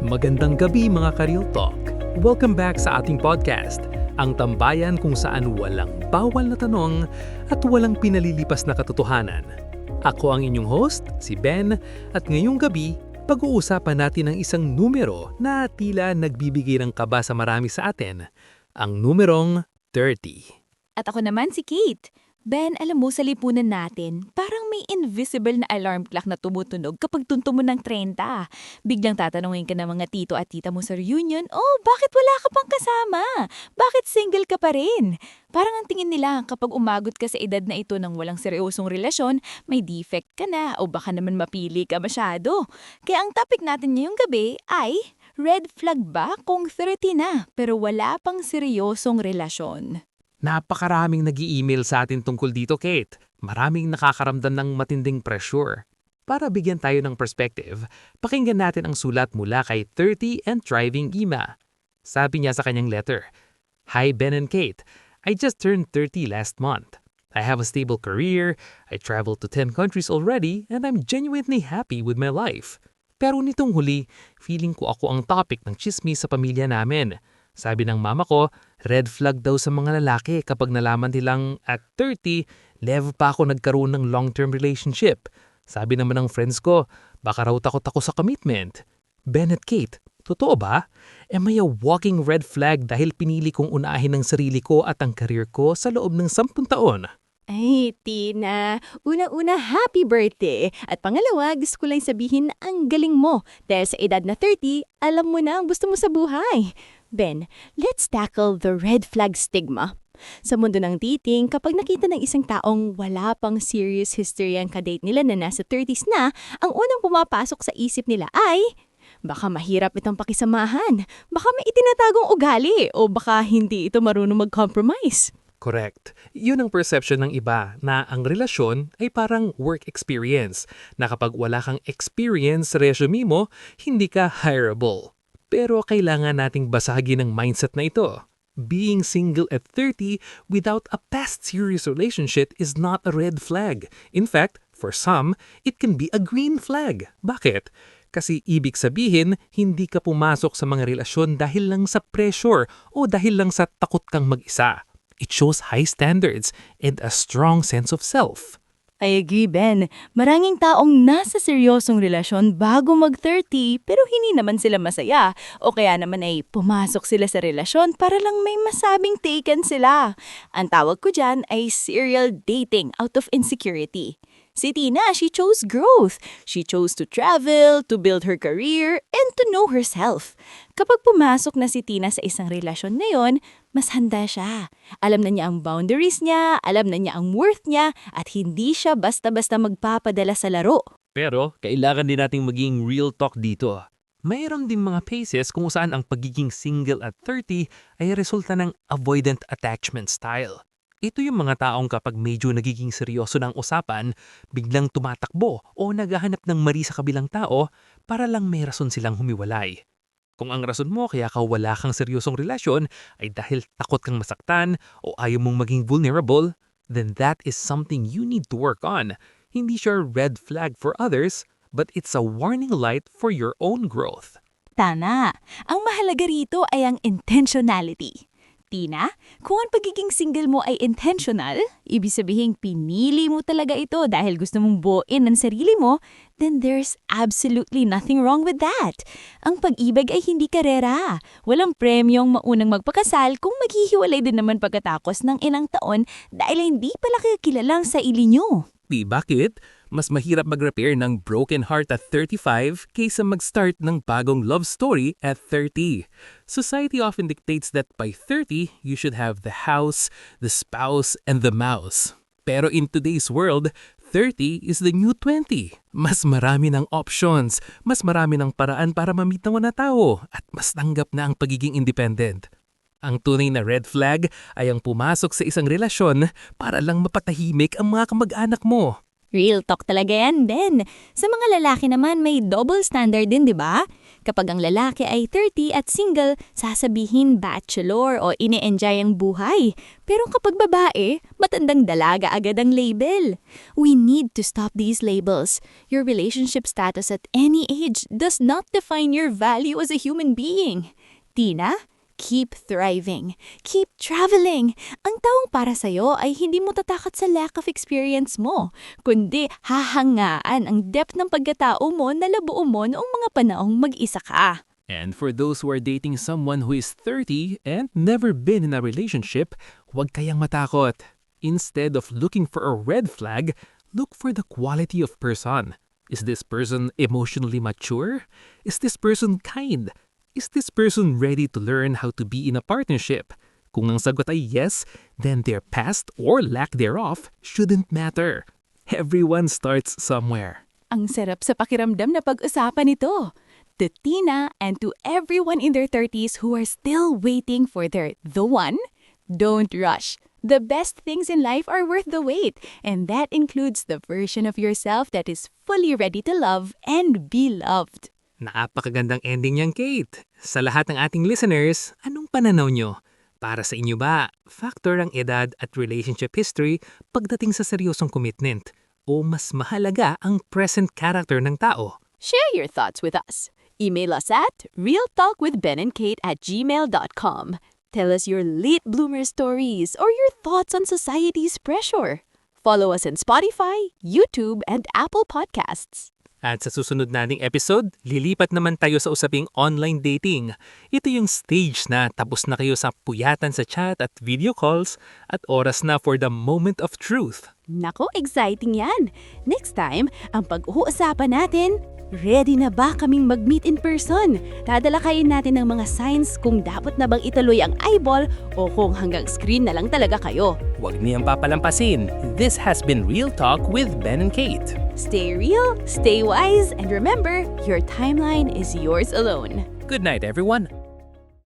Magandang gabi mga ka-Real Talk. Welcome back sa ating podcast, ang tambayan kung saan walang bawal na tanong at walang pinalilipas na katotohanan. Ako ang inyong host, si Ben, at ngayong gabi, pag-uusapan natin ang isang numero na tila nagbibigay ng kaba sa marami sa atin, ang numerong 30. At ako naman si Kate. Ben, alam mo sa lipunan natin, parang may invisible na alarm clock na tumutunog kapag tunto mo ng 30. Biglang tatanungin ka ng mga tito at tita mo sa reunion, oh, bakit wala ka pang kasama? Bakit single ka pa rin? Parang ang tingin nila kapag umagot ka sa edad na ito ng walang seryosong relasyon, may defect ka na o baka naman mapili ka masyado. Kaya ang topic natin ngayong gabi ay, red flag ba kung 30 na pero wala pang seryosong relasyon? Napakaraming nag-i-email sa atin tungkol dito, Kate. Maraming nakakaramdam ng matinding pressure. Para bigyan tayo ng perspective, pakinggan natin ang sulat mula kay 30 and Thriving Ima. Sabi niya sa kanyang letter, Hi Ben and Kate, I just turned 30 last month. I have a stable career, I traveled to 10 countries already, and I'm genuinely happy with my life. Pero nitong huli, feeling ko ako ang topic ng chismis sa pamilya namin. Sabi ng mama ko, red flag daw sa mga lalaki kapag nalaman nilang at 30, never pa ako nagkaroon ng long-term relationship. Sabi naman ng friends ko, baka raw takot ako sa commitment. Ben at Kate, totoo ba? Am I a walking red flag dahil pinili kong unahin ang sarili ko at ang career ko sa loob ng 10 taon? Ay, Tina, una-una happy birthday. At pangalawa, gusto ko lang sabihin na ang galing mo. Dahil sa edad na 30, alam mo na ang gusto mo sa buhay. Ben, let's tackle the red flag stigma. Sa mundo ng dating, kapag nakita ng isang taong wala pang serious history ang kadate nila na nasa 30s na, ang unang pumapasok sa isip nila ay, baka mahirap itong pakisamahan, baka may itinatagong ugali, o baka hindi ito marunong mag-compromise. Correct. Yun ang perception ng iba na ang relasyon ay parang work experience, na kapag wala kang experience sa resume mo, hindi ka hireable. Pero kailangan nating basagin ang mindset na ito. Being single at 30 without a past serious relationship is not a red flag. In fact, for some, it can be a green flag. Bakit? Kasi ibig sabihin, hindi ka pumasok sa mga relasyon dahil lang sa pressure o dahil lang sa takot kang mag-isa. It shows high standards and a strong sense of self. I agree, Ben. Maraming taong nasa seryosong relasyon bago mag-30 pero hindi naman sila masaya o kaya naman ay pumasok sila sa relasyon para lang may masabing taken sila. Ang tawag ko dyan ay serial dating out of insecurity. Si Tina, she chose growth. She chose to travel, to build her career, and to know herself. Kapag pumasok na si Tina sa isang relasyon na yon, mas handa siya. Alam na niya ang boundaries niya, alam na niya ang worth niya, at hindi siya basta-basta magpapadala sa laro. Pero kailangan din nating maging real talk dito. Mayroon din mga cases kung saan ang pagiging single at 30 ay resulta ng avoidant attachment style. Ito yung mga taong kapag medyo nagiging seryoso ng usapan, biglang tumatakbo o naghahanap ng mari sa kabilang tao para lang may rason silang humiwalay. Kung ang rason mo kaya ka wala kang seryosong relasyon ay dahil takot kang masaktan o ayaw mong maging vulnerable, then that is something you need to work on. Hindi siya red flag for others, but it's a warning light for your own growth. Tama. Ang mahalaga rito ay ang intentionality. Tina, kung ang pagiging single mo ay intentional, ibig sabihin pinili mo talaga ito dahil gusto mong buuin ang sarili mo, then there's absolutely nothing wrong with that. Ang pag-ibig ay hindi karera. Walang premyong maunang magpakasal kung maghihiwalay din naman pagkatapos ng ilang taon dahil hindi pala kayo kilalang sa ili nyo. Di bakit? Mas mahirap mag-repair ng broken heart at 35 kaysa mag-start ng bagong love story at 30. Society often dictates that by 30, you should have the house, the spouse, and the mouse. Pero in today's world, 30 is the new 20. Mas marami ng options, mas marami ng paraan para ma-meet ng mga tao, at mas tanggap na ang pagiging independent. Ang tunay na red flag ay ang pumasok sa isang relasyon para lang mapatahimik ang mga kamag-anak mo. Real talk talaga yan, Ben. Sa mga lalaki naman, may double standard din, di ba? Kapag ang lalaki ay 30 at single, sasabihin bachelor o ine-enjoy ang buhay. Pero kapag babae, matandang dalaga agad ang label. We need to stop these labels. Your relationship status at any age does not define your value as a human being. Tina, keep thriving. Keep traveling. Ang taong para sa'yo ay hindi mo tatakot sa lack of experience mo, kundi hahangaan ang depth ng pagkatao mo na labuo mo noong mga panahong mag-isa ka. And for those who are dating someone who is 30 and never been in a relationship, huwag kayang matakot. Instead of looking for a red flag, look for the quality of person. Is this person emotionally mature? Is this person kind? Is this person ready to learn how to be in a partnership? Kung ang sagot ay yes, then their past or lack thereof shouldn't matter. Everyone starts somewhere. Ang sarap sa pakiramdam na pag-usapan ito. To Tina and to everyone in their 30s who are still waiting for their the one, don't rush. The best things in life are worth the wait, and that includes the version of yourself that is fully ready to love and be loved. Napakagandang ending niyang, Kate. Sa lahat ng ating listeners, anong pananaw nyo? Para sa inyo ba, factor ang edad at relationship history pagdating sa seryosong commitment? O mas mahalaga ang present character ng tao? Share your thoughts with us. Email us at realtalkwithbenankate@gmail.com. Tell us your late bloomer stories or your thoughts on society's pressure. Follow us on Spotify, YouTube, and Apple Podcasts. At sa susunod nating episode, lilipat naman tayo sa usaping online dating. Ito yung stage na tapos na kayo sa puyatan sa chat at video calls at oras na for the moment of truth. Nako, exciting yan! Next time, ang pag-uusapan natin, ready na ba kaming mag-meet in person? Tatalakayin natin ng mga signs kung dapat na bang ituloy ang eyeball o kung hanggang screen na lang talaga kayo. Huwag niyang papalampasin. This has been Real Talk with Ben and Kate. Stay real, stay wise, and remember, your timeline is yours alone. Good night, everyone.